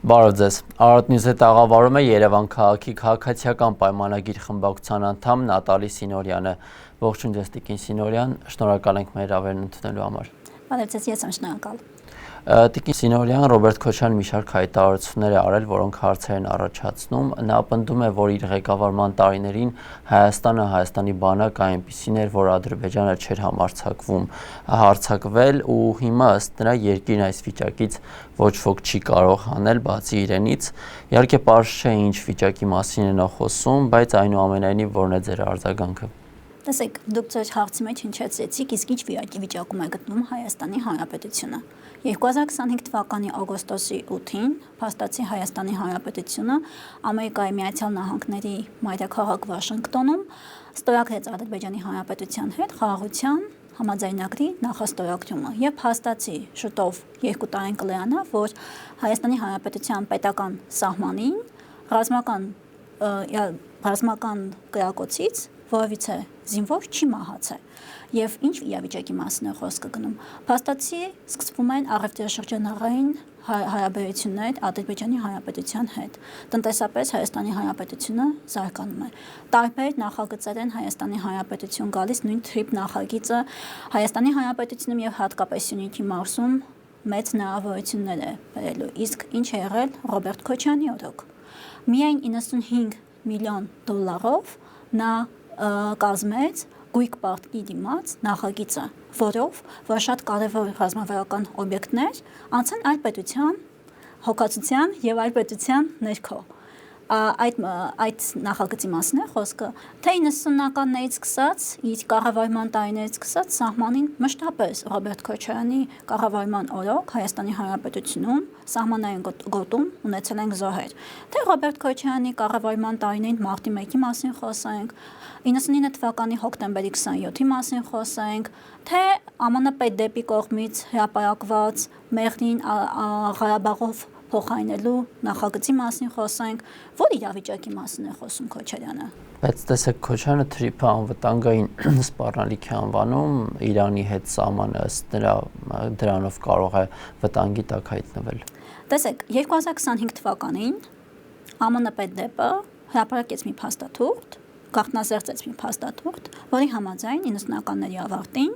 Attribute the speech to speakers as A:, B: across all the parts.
A: Բարև ձեզ։ Արարատ Նյուզի տաղավարում է Երևան քաղաքի քաղաքացիական պայմանագիր խմբակցության անդամ Նատալի Սինորյանը։ Ողջույն ձեզ Տիկին Սինորյան, շնորհակալ ենք մեր հավերն ընդունելու համար։
B: Բարև ձեզ, ես եմ շնորհակալ։
A: Տիկին Սինորյան Ռոբերտ Քոչարյանը մի շարք հայտարարություններ է արել, որոնք հարցեր են առաջացնում։ Նա պնդում է, որ իր ղեկավարման տարիներին Հայաստանը, Հայաստանի բանակը այնպիսին էր, որ Ադրբեջանը չէր հարձակվել ու հիմա ըստ նրա երկիրն այս վիճակից ոչ ոք չի կարող հանել բացի իրենից։ Իհարկե պարզ չէ ինչ վիճակի մասին է նա խոսում, բայց այնուամենայնիվ որն է ձեր արձագանքը։
B: Տեսեք, դուք ձեր հարցի մեջ հնչեցրեցիք, իսկ ինչ վիճակում է գտնվում Հայաստանի Հանրապետությունը։ 2025 թվականի օգոստոսի 8-ին փաստացի Հայաստանի Հանրապետությունը Ամերիկայի Միացյալ Նահանգների մայրաքաղաք Վաշինգտոնում ստորագրեց Ադրբեջանի Հանրապետության հետ խաղաղության համաձայնագրի նախաստորագրումը եւ փաստացի շուտով 2 տարին կլերանա, որ Հայաստանի Հանրապետության պետական սահմանին ռազմական կրակոցից որևիցե զինվոր չի մահացել եւ ինչ իրավիճակի մասին է խոսքը գնում։ Փաստացի սկսվում են առևտրաշրջանային հարաբերություններ Ադրբեջանի Հանրապետության հետ։ Տնտեսապես Հայաստանի Հանրապետությունը զարգանում է։ Տարբեր նախագծեր են Հայաստանի Հանրապետություն գալիս, նույն թրիփ նախագիծը Հայաստանի Հանրապետությունում եւ հատկապես Սյունիքի մարզում մեծ հնարավորություններ է բերելու։ Իսկ ինչ է եղել Ռոբերտ Քոչարյանի օրոք։ Միայն 95 միլիոն դոլարով նա կազմեց գույք պարտքի դիմաց նախագիծը, որով որ շատ կարևոր ռազմավարական օբյեկտներ անցան այլ պետության հոգացության եւ այլ պետության ներքո։ Այդ նախագծի մասին է խոսքը, թե 90-ականներից սկսած, իր կառավարման տարիներից սկսած սահմանին մշտապես Ռոբերտ Քոչարյանի կառավարման օրոք Հայաստանի Հանրապետությունում սահմանային գոտում ունեցել ենք զոհեր։ Թե Ռոբերտ Քոչարյանի կառավարման տարիներին մարտի 1-ի մասին խոսենք, 99 թվականի հոկտեմբերի 27-ի մասին խոսենք, թե ԱՄՆ պետդեպի կողմից հրապարակված Մեղրին Ղարաբաղով փոխարինելու նախագծի մասին խոսենք, որ իրավիճակի մասին է խոսում Քոչարյանը։
A: Բայց տեսեք, Քոչարյանը թրիփը անվտանգային սպառնալիք է անվանում, Իրանի հետ սահմանը ըստ նրա դրանով կարող է վտանգի տակ հայտնվել։
B: Տեսեք, 2025 թվականին ԱՄՆ պետդեպը հրապարակեց մի փաստաթուղթ, գաղտնազերծեց մի փաստաթուղթ, որի համաձայն 90-ականների ավարտին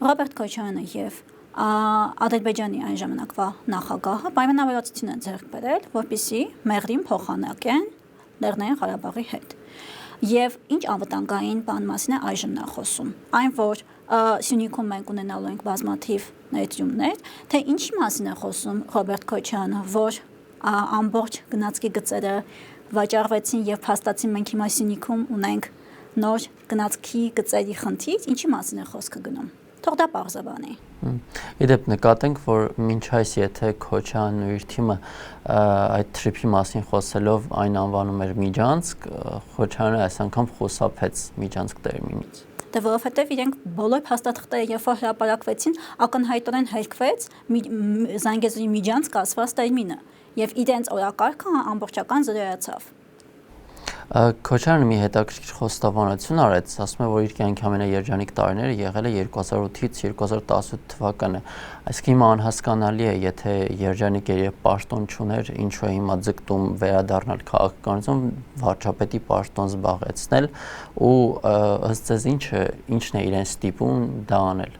B: Ռոբերտ Քոչարյանը եւ Ադրբեջանի այն ժամանակվա նախագահը պայմանավորվածություն են ձեռք բերել, որպեսզի Մեղրին փոխանակեն Լեռնային Ղարաբաղի հետ։ Եվ ինչ անվտանգային բան մասին է այժմ նա խոսում։ Այն որ Սյունիքում մենք ունենալու ենք բազմաթիվ ներդրումներ, թե ինչի մասին է խոսում Ռոբերտ Քոչարյանը, որ ամբողջ գնացքի գծերը վաճառվեցին եւ փաստացի մենք հիմա Սյունիքում ունենք նոր գնացքի գծերի խնդիր, ինչի մասին է խոսքը գնում։ Թող դա պարզաբանի։
A: Իդեպ նկատենք, որ մինչ այս եթե Քոչարյանն ու իր թիմը այդ թրիփի մասին խոսելով այն անվանում էր միջանցք, Քոչարյանը այս անգամ խուսափեց միջանցք տերմինից։
B: Դե որովհետև իրենք բոլոր փաստաթղթերը երբ որ հրապարակվեցին, ակնհայտորեն հերքվեց Զանգեզուրի միջանցք ասված տերմինը եւ իրենց օրակարգը ամբողջական զրոյացավ։
A: Քոչարյանը մի հետաքրքիր խոստովանություն արեց, ասում է, որ իր կյանքի ամենաերջանիկ տարիները եղել է 2008-ից 2018 թվականը։ Այսինքն հիմա անհասկանալի է, եթե երջանիկ էր եւ պաշտոն չուներ, ինչու է հիմա ձգտում վերադառնալ քաղաքականություն, վարչապետի պաշտոն զբաղեցնել ու ըստ ձեզ ինչն է իրեն ստիպում դա անել։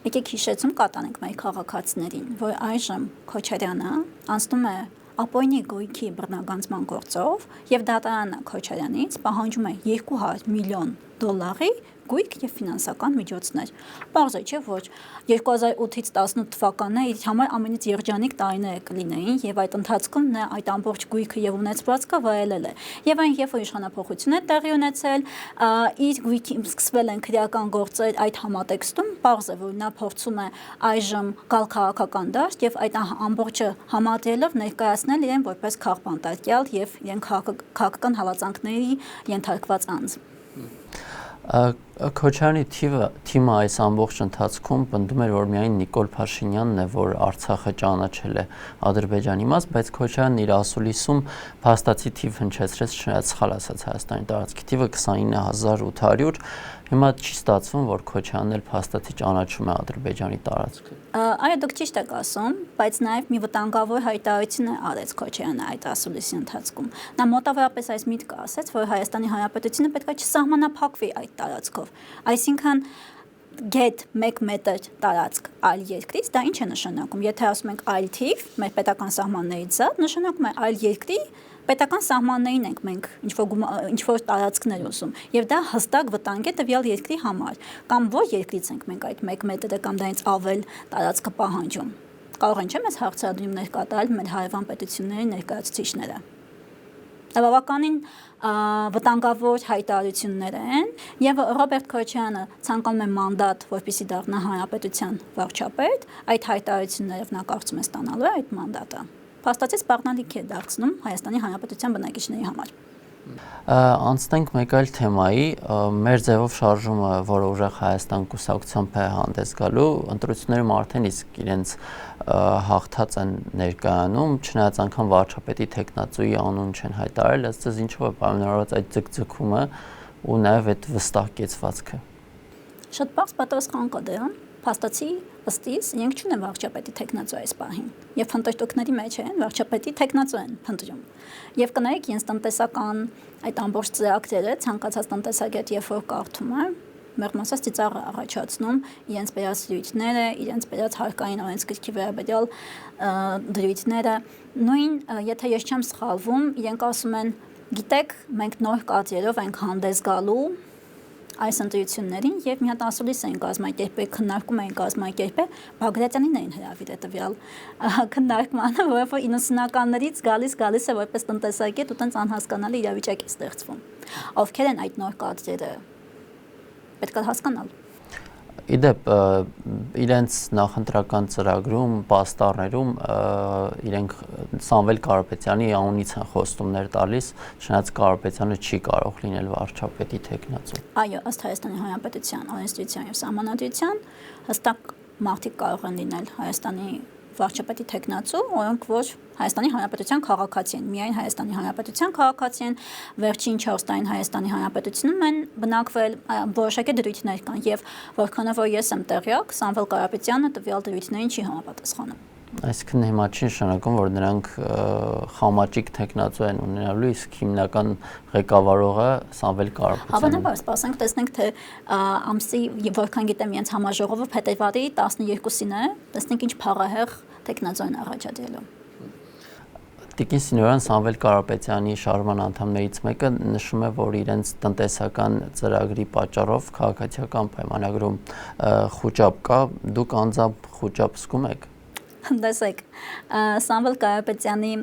B: Եկեք հիշեցում կտանենք մեր քաղաքացիներին, որ այժմ Քոչարյանը անցնում է ապօրինի գույքի բռնագանձման գործով եւ դատարանը Քոչարյանից պահանջում է 200 միլիոն դոլարի գույք եւ ֆինանսական միջոցներ։ Պարզ է, չէ՞ որ 2008-ից 18 թվականները իր համար ամենից երջանիկ տարիները կլինեին եւ այդ ընթացքում նա այդ ամբողջ գույքը եւ ունեցվածքը վայելել է։ Եվ այն երբ որ իշխանափոխություն է տեղի ունեցել, իր գույքի սկսվել են քրեական գործեր այդ համատեքստում, պարզ է, որ նա փորձում է այժմ գալ քաղաքական դաշտ եւ այդ ամբողջը համադրելով ներկայացնել իրեն որպես քաղբանտարկյալ եւ իրեն քաղաքական հալածանքների ենթարկված անձ։
A: Քոչարյանի թիմը այս ամբողջ ընթացքում պնդում էր, որ միայն Նիկոլ Փաշինյանն է, որ Արցախը ճանաչել է Ադրբեջանի մաս, բայց Քոչարյանն իր ասուլիսում փաստացի թիվ հնչեցրեց, չնայած սխալ ասաց Հայաստանի տարածքի թիվը 29800, հիմա չի ստացվում, որ Քոչարյանն էլ փաստացի ճանաչում է Ադրբեջանի տարածքը։
B: Այո, դուք ճիշտ եք ասում, բայց նաև մի վտանգավոր հայտարարություն է արեց Քոչարյանը այդ ասուլիսի ընթացքում։ Նա մոտավորապես այս միտքը ասաց, որ Հայաստանի Հանրապետությունը պետք է չսահմանափակվի այդ տարածքով։ Այսինքն get 1 մետր տարածք այլ երկրից, դա ինչ է նշանակում։ Եթե ասում ենք այլ թիվ, մեր պետական սահմաններից զատ, նշանակում է այլ երկրի պետական սահմաններին ենք մենք ինչ-որ տարածքներ ուզում, եւ դա հստակ վտանգ է տվյալ երկրի համար, կամ որ երկրից ենք մենք այդ 1 մետրը կամ դրանից ավել տարածքը պահանջում։ Կարող են չէ՞ մեզ հարցադրումներ կատարել մեր հարևան պետությունների ներկայացուցիչները։ Դա բավականին վտանգավոր հայտարարություններ են, եւ Ռոբերտ Քոչարյանը ցանկանում է մանդատ, որպեսզի դառնա հանրապետության վարչապետ, այդ հայտարարություններով նա կարծում է ստանալու է այդ մանդատը։ Փաստացի սպառնալիք է դարձնում Հայաստանի Հանրապետության բնակիչների համար։
A: Անցնենք մեկ այլ թեմայի, մեր ձևով շարժումը, որը ուժեղ Հայաստան կուսակցությամբ է հանդես գալու, ընտրություններում արդեն իսկ իրենց հաղթած են ներկայանում, չնայած անգամ վարչապետի տեխնացուի անուն չեն հայտարարել, ըստ ձեզ ինչով է պայմանավորված այդ ձգձգումը ու նաև այդ վստահ կեցվածքը։
B: Շատ բարձ պատասխան կա դրան, փաստացի ըստիս իրենք չունեն վարչապետի տեխնացու այս պահին, եւ փնտրտուքների մեջ են վարչապետի տեխնացու են փնտրում։ Եվ կնայեք իրենց տնտեսական այդ ամբողջ ծրագրերը ցանկացած տնտեսագետ երբ որ կարդում է, մեղմ ասած ծիծաղ առաջացնում իրենց բերած դրույթները, իրենց բերած հարկային օրենսգրքի վերաբերյալ դրույթները։ Նույն, եթե ես չեմ սխալվում, իրենք ասում են, գիտեք, մենք նոր կադրերով ենք հանդես գալու այս ընտրություններին եւ մի հատ ասուլիս էին կազմակերպել, քննարկում էին կազմակերպել, Բագրատյանին էին հրավիրել տվյալ քննարկմանը, որովհետեւ 90-ականներից գալիս է որպես տնտեսագետ ու տենց անհասկանալի իրավիճակ է ստեղծվում։ Ովքեր են այդ նոր կադրերը։ Պետք է հասկանալ։
A: Իդեպ իրենց նախընտրական ծրագրում, պաստառներում իրենք Սամվել Կարապետյանի անունից են խոստումներ տալիս, չնայած Կարապետյանը չի կարող լինել վարչապետի տեխնացու։
B: Այո, ըստ Հայաստանի Հանրապետության օրենսդրության եւ սահմանադրության հստակ մարդիկ կարող են լինել Հայաստանի վարչապետի տեխնացու, որոնք որ Հայաստանի Հանրապետության քաղաքացի են, միայն Հայաստանի Հանրապետության քաղաքացի են, վերջին 4 տարին Հայաստանի Հանրապետությունում են բնակվել, որոշակի դրույթներ կան եւ որքանով որ ես եմ տեղյակ, Սամվել Կարապետյանը տվյալ դրույթներին չի համապատասխանում։
A: Այսինքն հիմա չի նշանակում, որ նրանք խամաճիկ տեխնացու են ունենալու, իսկ հիմնական ղեկավարողը Սամվել Կարապետյանն է։
B: Հավանաբար, սպասենք, տեսնենք թե ամսի որքան գիտեմ իրենց համաժողովը փետրվարի 12-ին է, տեսնենք ինչ փառահեղ տեխնացու են առաջադրելու։
A: Տիկին Սինորյան Սամվել Կարապետյանի շարժման անդամներից մեկը նշում է, որ իրենց տնտեսական ծրագրի պատճառով քաղաքացիական պայմանագրում խոճապ կա, դուք անձամբ խոճապ զգում եք։
B: Տեսեք, Սամվել Կարապետյանի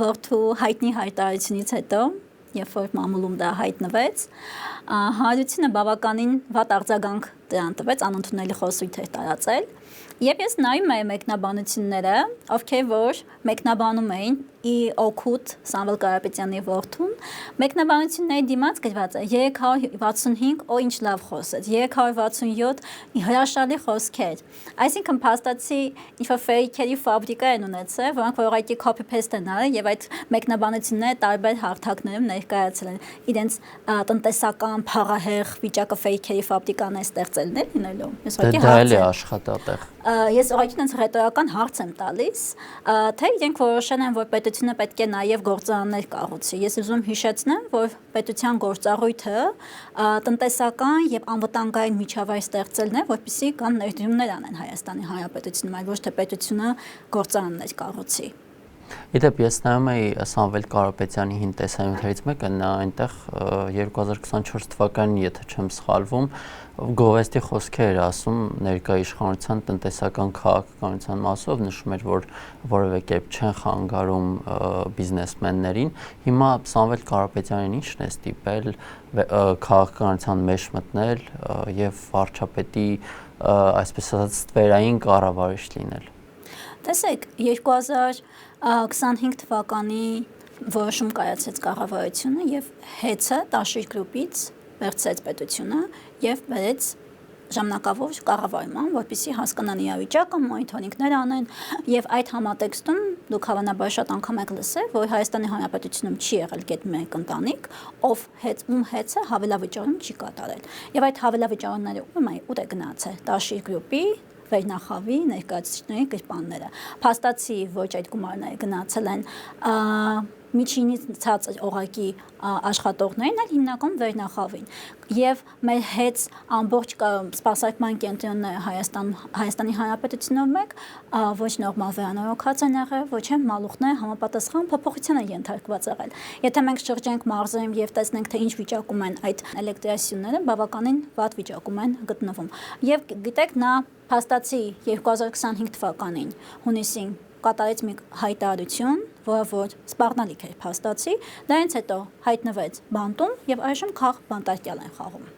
B: որդու հայտնի հայտարարությունից հետո, երբ որ մամուլում դա հայտնվեց, հանրությունը բավականին վատ արձագանք դրան տվեց, անընդունելի խոսույթ էր տարածել, եւ ես նայում եմ մեկնաբանությունները, ովքեր որ մեկնաբանում էին ի օգուտ Սամվել Կարապետյանի որդուն, մեկնաբանությունների դիմաց գրված է 365 օ ինչ լավ խոսեց, 367 հրաշալի խոսքեր։ Այսինքն փաստացի ինչ-որ ֆեյքերի ֆաբրիկա են ունեցել, որոնք որակի copy-paste են արել եւ այդ մեկնաբանությունները տարբեր հարթակներում ներկայացրել են։ Իրենց տնտեսական փառահեղ վիճակը ֆեյքերի ֆաբրիկան է ստեղծել լինելու։
A: Դա էլ է աշխատատեղ։
B: Ես ուղղակի այնց ռետորական հարց եմ տալիս, թե իրենք որոշել են, որ պետությունը պետք է նաև գործարաններ կառուցի։ Ես ուզում հիշեցնեմ, որ պետության գործառույթը տնտեսական եւ անվտանգային միջավայր ստեղծելն է, որպեսզի կան ներդրումներ անեն Հայաստանի Հանրապետությունում, այլ ոչ թե պետությունը գործարաններ կառուցի։
A: Իդեպ ես նայում էի Սամվել Կարապետյանի հին տեսանյութերից մեկը, նա այնտեղ 2024 թվականին, եթե չեմ սխալվում, գովեստի խոսքեր էր ասում ներկա իշխանության տնտեսական քաղաքականության մասով, նշում էր, որ որևէ կերպ չեն խանգարում բիզնեսմեններին։ Հիմա Սամվել Կարապետյանին ի՞նչն է ստիպել քաղաքականության մեջ մտնել եւ վարչապետի, այսպես ասած, ստվերային կառավարիչ լինել։
B: Տեսեք, 2025 թվականի որոշում կայացեց կառավարությունը եւ ՀԵՑ-ը Տաշիր գրուպից վերցրեց պետությունը եւ բերեց ժամանակավոր կառավարման, որպեսզի հասկանան իրավիճակը, մոնիթորինգներ անեն եւ այդ համատեքստում դուք հավանաբար շատ անգամ եք լսել, որ Հայաստանի Հանրապետությունում չի եղել գետ մեկ ընտանիք, ով հեծը հավելավճարում չի կատարել։ Եվ այդ հավելավճարումները ուր է գնացել Տաշիր գրուպի վերնախավի ներկայացուցիչների գրպանները։ Փաստացի ոչ այդ գումարները գնացել են միջինից ցածր օղակի աշխատողներին, այլ հիմնական վերնախավին։ Եվ մեր հետ ամբողջ սպասարկման կենտրոնները Հայաստանի Հանրապետությունով մեկ ոչ նորմալ վերանորոգած են եղել, ոչ էլ մալուխները համապատասխան փոփոխության են ենթարկված եղել։ Եթե մենք շրջենք մարզերում եւ տեսնենք, թե ինչ վիճակում են այդ էլեկտրասյուները, բավականին վատ վիճակում են գտնվում։ Եվ գիտեք, նա փաստացի 2025 թվականին հունիսին կատարեց մի հայտարարություն, որը որ սպառնալիք էր փաստացի, դրանից հետո հայտնվեց բանտում եւ այժմ քաղ բանտարկյալ են խաղում։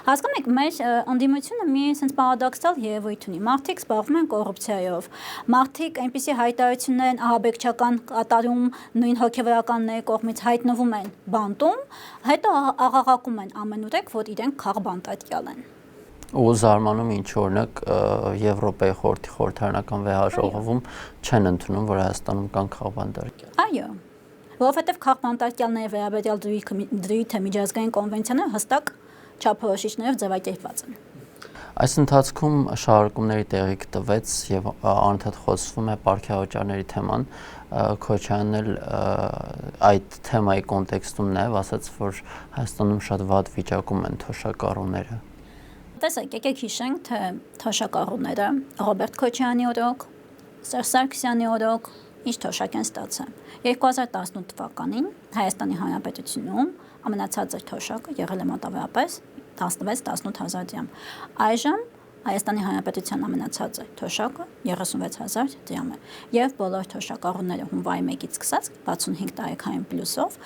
B: Հասկանում եք, մեր ընդդիմությունը մի sense պարադոքսալ երևույթ ունի։ Մարդիկ զբաղվում են կոռուպցիայով։ Մարդիկ այնպիսի հայտարարություններ են ահաբեկչական կատարում, նույն հոգեվորականների կողմից հայտնվում են բանտում, հետո աղաղակում են ամենուրեք, որ իրենք քաղ բանտարկյալ են։
A: Ու զարմանում ինչ օրինակ Եվրոպայի խորհրդի խորհրդարանական վեհաժողովում չեն ընդունում, որ Հայաստանում կան քաղբանտարկյալ։
B: Այո, որովհետև քաղբանտարկյալների վերաբերյալ դրույթը միջազգային կոնվենցիաները հստակ չափորոշիչներով ձևակերպված են։
A: Այս ընթացքում շարժումների տեղիք տվեց եւ անընդհատ խոսվում է պարքեավճարների թեման, Քոչարյանն էլ այդ թեմայի կոնտեքստում նաեւ ասաց, որ Հայաստանում շատ վատ վիճակում են թոշակառուները։
B: Տեսեք, եկեք հիշենք, թե թոշակառուները Ռոբերտ Քոչարյանի օրոք, Սերժ Սարգսյանի օրոք ինչ թոշակ են ստացել։ 2018 թվականին Հայաստանի Հանրապետությունում ամենացածր թոշակը եղել է մոտավորապես 16-18 հազար դրամ։ Այժմ Հայաստանի Հանրապետության ամենացածր թոշակը 36,000 դրամ է։ Եվ բոլոր թոշակառուները հունվարի 1-ից սկսած 65 տարեկան պլյուսով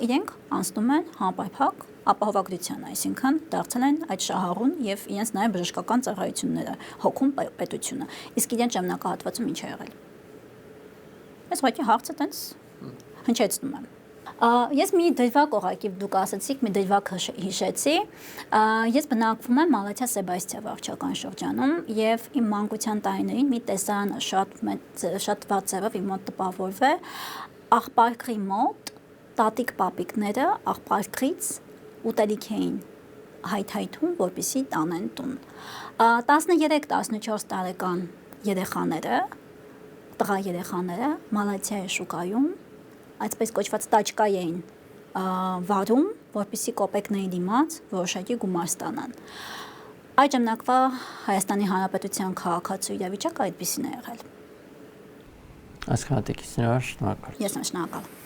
B: իրենք անցնում են համապարփակ ապահովագրության, այսինքն դարձել են այդ շահառուն եւ իրենց նաեւ բժշկական ծառայությունները հոգում պետությունը։ Իսկ իրենց ժամանակահատվածում ինչ է եղել։ Այս ուղղակի հարցը տենց հնչեցնում եմ։ Ես մի դրվագ օղակի դուք ասացիք, մի դրվագ հիշեցի։ Ես բնակվում եմ Մալաթիա Սեբաստիա վարչական շրջանում եւ իմ մանկության տարիներին մի տեսարան շատ վատ ձևով իմ մոտ տպավորվե աղբարկրի մոտ տատիկ պապիկները աղբարկրից ուտելիք էին հայթայթում, որպեսզի տանեն տուն։ 13-14 տարեկան երեխաները, տղա երեխաները Մալաթիայի շուկայում այսպես կոչված տաճկա էին վարում, որպեսզի կոպեկների դիմաց որոշակի գումար ստանան։ Այդ ժամանակվա Հայաստանի Հանրապետության քաղաքացու իրավիճակը այդպիսին է եղել։
A: Այսքան դեպքերից շնորհակալ։
B: Ես շնորհակալ։